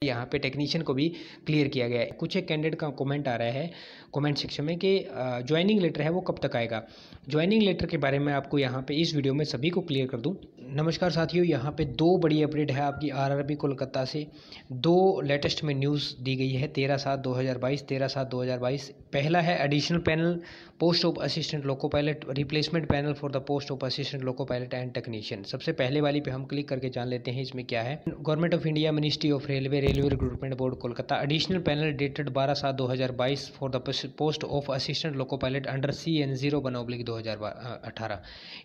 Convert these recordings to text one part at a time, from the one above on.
यहाँ पे टेक्नीशियन को भी क्लियर किया गया है। कुछ एक कैंडिडेट का कमेंट आ रहा है कमेंट सेक्शन में कि ज्वाइनिंग लेटर है वो कब तक आएगा। ज्वाइनिंग लेटर के बारे में आपको यहाँ पे इस वीडियो में सभी को क्लियर कर दूँ। नमस्कार साथियों, यहाँ पे दो बड़ी अपडेट है आपकी आरआरबी कोलकाता से। दो लेटेस्ट में न्यूज़ दी गई है 13/7/2022, 13/7/2022। पहला है additional panel post of assistant loco pilot, replacement panel for the post of assistant loco pilot and technician. सबसे पहले वाली पे हम क्लिक करके जान लेते हैं इसमें क्या है। Government of India, ministry of railway recruitment board Kolkata, additional panel dated 12/7/2022 for the post of assistant loco pilot under CN01/2018।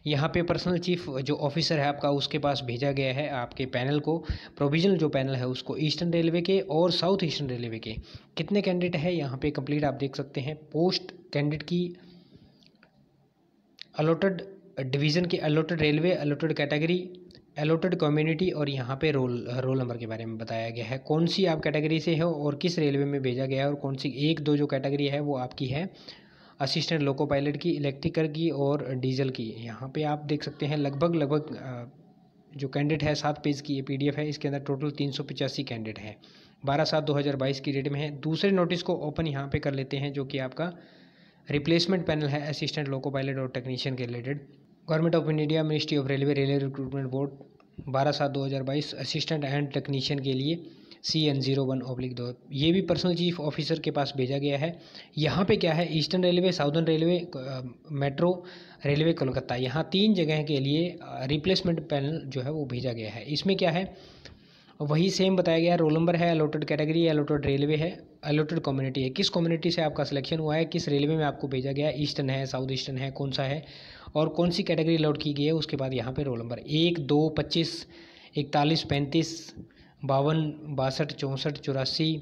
यहाँ पे पर्सनल चीफ जो ऑफिसर है आपका उसके पास भेजा गया है आपके पैनल को। प्रोविजनल जो पैनल है उसको ईस्टर्न रेलवे के और साउथ ईस्टर्न रेलवे के कितने कैंडिडेट है यहाँ पे कंप्लीट आप देख सकते हैं। पोस्ट कैंडिडेट की अलॉटेड डिवीज़न के, allotted railway, allotted category, allotted community और यहाँ पे रोल नंबर के बारे में बताया गया है। कौन सी आप कैटेगरी से हो और किस रेलवे में भेजा गया है और कौन सी एक दो जो कैटेगरी है वो आपकी है असिस्टेंट लोको पायलट की, इलेक्ट्रिकल की और डीजल की। यहाँ पे आप देख सकते हैं लगभग जो कैंडिडेट है 7 पेज की ये PDF है। इसके अंदर टोटल 385 कैंडिडेट है। 12/7/2022 की डेट में है। दूसरे नोटिस को ओपन यहाँ पे कर लेते हैं जो कि आपका रिप्लेसमेंट पैनल है असिस्टेंट लोको पायलट और टेक्नीशियन के related. Government of India, ministry of railway recruitment board 12/7/2022 assistant and technician के लिए CN01/2। ये भी पर्सनल चीफ ऑफिसर के पास भेजा गया है। यहाँ पे क्या है, eastern railway, southern railway, metro railway Kolkata, यहाँ 3 जगह के लिए रिप्लेसमेंट पैनल जो है वो भेजा गया है। इसमें क्या है वही सेम बताया गया है। रोल नंबर है, अलॉटेड कैटेगरी है, अलॉटेड रेलवे है, अलॉटेड कम्युनिटी है। किस कम्युनिटी से आपका सिलेक्शन हुआ है, किस रेलवे में आपको भेजा गया है, ईस्टर्न है, साउथ ईस्टर्न है, कौन सा है और कौन सी कैटेगरी अलॉट की गई है। उसके बाद यहाँ पे रोल नंबर 1, 2, 25, 41, 35, 52, 62, 64, 84,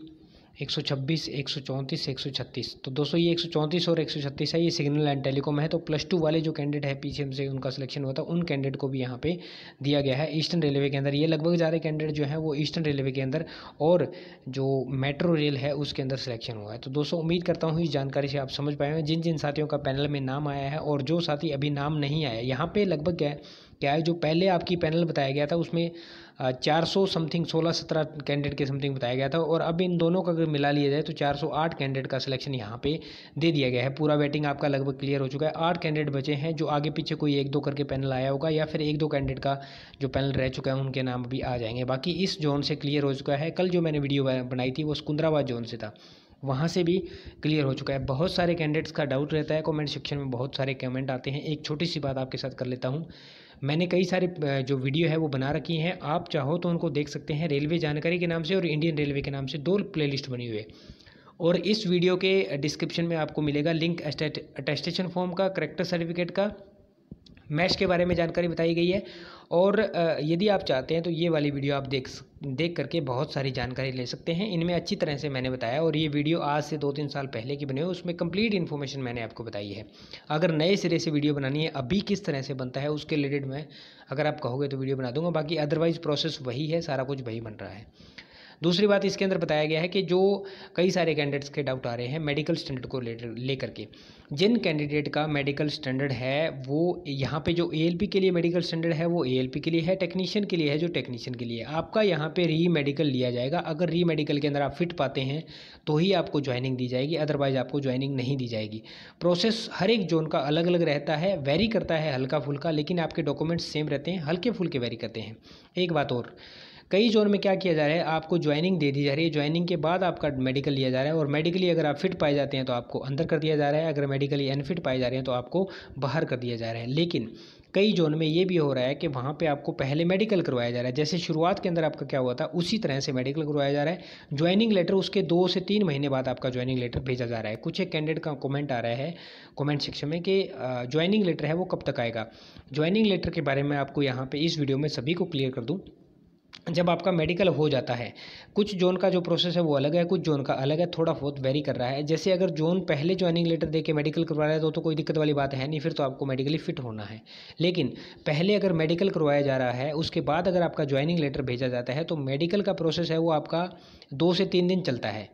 126, 134, 136। तो दोस्तों ये 134 और 136 है, ये सिग्नल एंड टेलीकॉम है। तो +2 वाले जो कैंडिडेट है PCM से उनका सिलेक्शन हुआ था, उन कैंडिडेट को भी यहाँ पे दिया गया है ईस्टर्न रेलवे के अंदर। ये लगभग ज़्यादा कैंडिडेट जो है वो ईस्टर्न रेलवे के अंदर और जो मेट्रो रेल है उसके अंदर सिलेक्शन हुआ है। तो दोस्तों उम्मीद करता हूँ इस जानकारी से आप समझ पाए हैं जिन जिन साथियों का पैनल में नाम आया है और जो साथी अभी नाम नहीं आया। यहाँ पे लगभग क्या है जो पहले आपकी पैनल बताया गया था उसमें 400 समथिंग 16-17 कैंडिडेट के समथिंग बताया गया था और अब इन दोनों का अगर मिला लिया जाए तो 408 कैंडिडेट का सिलेक्शन यहाँ पे दे दिया गया है। पूरा वेटिंग आपका लगभग क्लियर हो चुका है। 8 कैंडिडेट बचे हैं जो आगे पीछे कोई 1-2 करके पैनल आया होगा या फिर 1-2 कैंडिडेट का जो पैनल रह चुका है उनके नाम भी आ जाएंगे। बाकी इस जोन से क्लियर हो चुका है। कल जो मैंने वीडियो बनाई थी वो सिकंदराबाद जोन से था, वहाँ से भी क्लियर हो चुका है। बहुत सारे कैंडिडेट्स का डाउट रहता है, कमेंट सेक्शन में बहुत सारे कमेंट आते हैं। एक छोटी सी बात आपके साथ कर लेता हूँ, मैंने कई सारे जो वीडियो है वो बना रखी हैं, आप चाहो तो उनको देख सकते हैं। रेलवे जानकारी के नाम से और इंडियन रेलवे के नाम से 2 प्लेलिस्ट बनी हुई है और इस वीडियो के डिस्क्रिप्शन में आपको मिलेगा लिंक अटेस्टेशन फॉर्म का, करेक्टर सर्टिफिकेट का, मैच के बारे में जानकारी बताई गई है। और यदि आप चाहते हैं तो ये वाली वीडियो आप देख करके बहुत सारी जानकारी ले सकते हैं। इनमें अच्छी तरह से मैंने बताया और ये वीडियो आज से 2-3 साल पहले की बनी हुई, उसमें कंप्लीट इन्फॉर्मेशन मैंने आपको बताई है। अगर नए सिरे से वीडियो बनानी है अभी किस तरह से बनता है उसके रिलेटेड मैं अगर आप कहोगे तो वीडियो बना दूंगा। बाकी अदरवाइज प्रोसेस वही है, सारा कुछ वही बन रहा है। दूसरी बात इसके अंदर बताया गया है कि जो कई सारे कैंडिडेट्स के डाउट आ रहे हैं मेडिकल स्टैंडर्ड को लेकर के, जिन कैंडिडेट का मेडिकल स्टैंडर्ड है वो यहाँ पे जो ALP के लिए मेडिकल स्टैंडर्ड है वो ALP के लिए है, टेक्नीशियन के लिए है जो टेक्नीशियन के लिए। आपका यहाँ पे री मेडिकल लिया जाएगा। अगर री मेडिकल के अंदर आप फिट पाते हैं तो ही आपको ज्वाइनिंग दी जाएगी, अदरवाइज आपको ज्वाइनिंग नहीं दी जाएगी। प्रोसेस हर एक जोन का अलग अलग रहता है, वेरी करता है हल्का फुल्का, लेकिन आपके डॉक्यूमेंट्स सेम रहते हैं, हल्के फुल्के वेरी करते हैं। एक बात और, कई जोन में क्या किया जा रहा है, आपको ज्वाइनिंग दे दी जा रही है, ज्वाइनिंग के बाद आपका मेडिकल लिया जा रहा है और मेडिकली अगर आप फिट पाए जाते हैं तो आपको अंदर कर दिया जा रहा है, अगर मेडिकली अनफिट पाए जा रहे हैं तो आपको बाहर कर दिया जा रहा है। लेकिन कई जोन में ये भी हो रहा है कि वहाँ पे आपको पहले मेडिकल करवाया जा रहा है। जैसे शुरुआत के अंदर आपका क्या हुआ था उसी तरह से मेडिकल करवाया जा रहा है। ज्वाइनिंग लेटर उसके 2 से 3 महीने बाद आपका ज्वाइनिंग लेटर भेजा जा रहा है। कुछ एक कैंडिडेट का कमेंट आ रहा है कमेंट सेक्शन में कि ज्वाइनिंग लेटर है वो कब तक आएगा। ज्वाइनिंग लेटर के बारे में आपको यहाँ पे इस वीडियो में सभी को क्लियर कर दूँ। जब आपका मेडिकल हो जाता है, कुछ जोन का जो प्रोसेस है वो अलग है, कुछ जोन का अलग है, थोड़ा बहुत वेरी कर रहा है। जैसे अगर जोन पहले ज्वाइनिंग लेटर दे के मेडिकल करवा रहा है तो कोई दिक्कत वाली बात है नहीं, फिर तो आपको मेडिकली फिट होना है। लेकिन पहले अगर मेडिकल करवाया जा रहा है उसके बाद अगर आपका ज्वाइनिंग लेटर भेजा जाता है तो मेडिकल का प्रोसेस है वो आपका 2 से 3 दिन चलता है।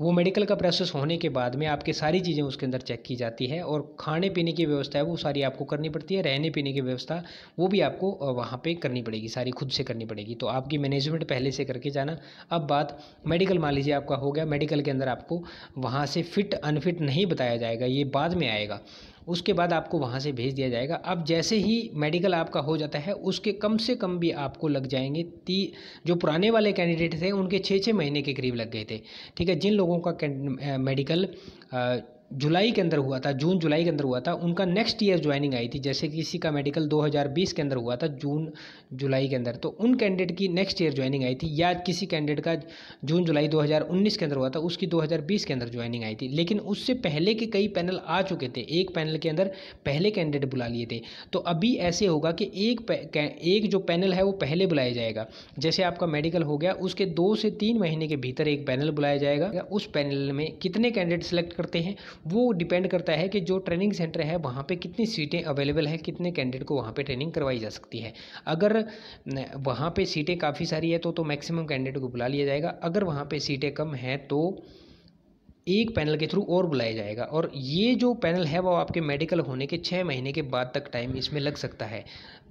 वो मेडिकल का प्रोसेस होने के बाद में आपकी सारी चीज़ें उसके अंदर चेक की जाती है और खाने पीने की व्यवस्था है वो सारी आपको करनी पड़ती है, रहने पीने की व्यवस्था वो भी आपको वहाँ पे करनी पड़ेगी, सारी खुद से करनी पड़ेगी। तो आपकी मैनेजमेंट पहले से करके जाना। अब बात मेडिकल, मान लीजिए आपका हो गया, मेडिकल के अंदर आपको वहाँ से फिट अनफिट नहीं बताया जाएगा, ये बाद में आएगा। उसके बाद आपको वहाँ से भेज दिया जाएगा। अब जैसे ही मेडिकल आपका हो जाता है उसके कम से कम भी आपको लग जाएंगे जो पुराने वाले कैंडिडेट थे उनके 6-6 महीने के करीब लग गए थे। ठीक है, जिन लोगों का मेडिकल जुलाई के अंदर हुआ था, जून जुलाई के अंदर हुआ था, उनका नेक्स्ट ईयर ज्वाइनिंग आई थी। जैसे किसी का मेडिकल 2020 के अंदर हुआ था जून जुलाई के अंदर, तो उन कैंडिडेट की नेक्स्ट ईयर ज्वाइनिंग आई थी, या किसी कैंडिडेट का जून जुलाई 2019 के अंदर हुआ था उसकी 2020 के अंदर ज्वाइनिंग आई थी। लेकिन उससे पहले के कई पैनल आ चुके थे, एक पैनल के अंदर पहले कैंडिडेट बुला लिए थे। तो अभी ऐसे होगा कि एक जो पैनल है वो पहले बुलाया जाएगा। जैसे आपका मेडिकल हो गया, उसके 2 से 3 महीने के भीतर एक पैनल बुलाया जाएगा। उस पैनल में कितने कैंडिडेट सेलेक्ट करते हैं वो डिपेंड करता है कि जो ट्रेनिंग सेंटर है वहाँ पे कितनी सीटें अवेलेबल हैं, कितने कैंडिडेट को वहाँ पे ट्रेनिंग करवाई जा सकती है। अगर वहाँ पे सीटें काफ़ी सारी है तो मैक्सिमम कैंडिडेट को बुला लिया जाएगा। अगर वहाँ पे सीटें कम हैं तो एक पैनल के थ्रू और बुलाया जाएगा। और ये जो पैनल है वो आपके मेडिकल होने के 6 महीने के बाद तक टाइम इसमें लग सकता है।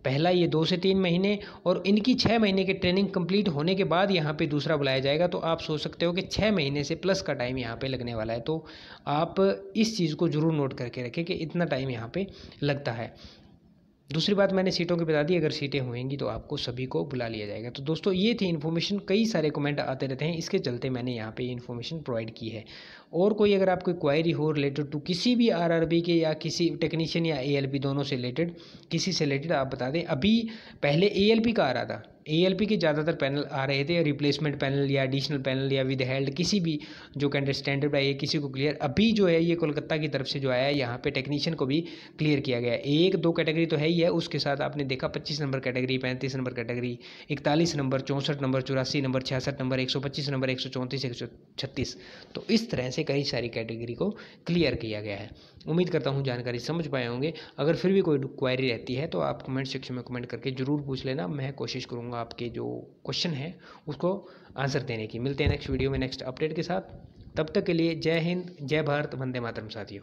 पहला ये 2 से 3 महीने, और इनकी 6 महीने की ट्रेनिंग कंप्लीट होने के बाद यहाँ पे दूसरा बुलाया जाएगा। तो आप सोच सकते हो कि 6 महीने से प्लस का टाइम यहाँ पे लगने वाला है। तो आप इस चीज़ को ज़रूर नोट करके रखें कि इतना टाइम यहाँ पे लगता है। दूसरी बात मैंने सीटों की बता दी, अगर सीटें होंगी तो आपको सभी को बुला लिया जाएगा। तो दोस्तों ये थी इन्फॉर्मेशन, कई सारे कमेंट आते रहते हैं, इसके चलते मैंने यहाँ पे इन्फॉर्मेशन प्रोवाइड की है। और कोई अगर आपको क्वायरी हो रिलेटेड टू किसी भी आरआरबी के या किसी टेक्नीशियन या एएलपी दोनों से रिलेटेड, किसी से रिलेटेड आप बता दें। अभी पहले एएलपी का आ रहा था, एएलपी के ज़्यादातर पैनल आ रहे थे, रिप्लेसमेंट पैनल या एडिशनल पैनल या विद हेल्ड, किसी भी जो कैंडिडेट स्टैंडर्ड है किसी को क्लियर। अभी जो है ये कोलकाता की तरफ से जो आया है यहाँ पे टेक्नीशियन को भी क्लियर किया गया है। 1-2 कैटेगरी तो है ही है, उसके साथ आपने देखा 25 number category, 35 number category, 41 number, 64 number, 84 number, 66 number, 125 number, 134, 136। तो इस तरह से कई सारी कैटेगरी को क्लियर किया गया है। उम्मीद करता हूँ जानकारी समझ पाए होंगे। अगर फिर भी कोई क्वायरी रहती है तो आप कमेंट सेक्शन में कमेंट करके ज़रूर पूछ लेना, मैं कोशिश करूँगा आपके जो क्वेश्चन है उसको आंसर देने की। मिलते हैं नेक्स्ट वीडियो में नेक्स्ट अपडेट के साथ। तब तक के लिए जय हिंद, जय भारत, वंदे मातरम साथियों।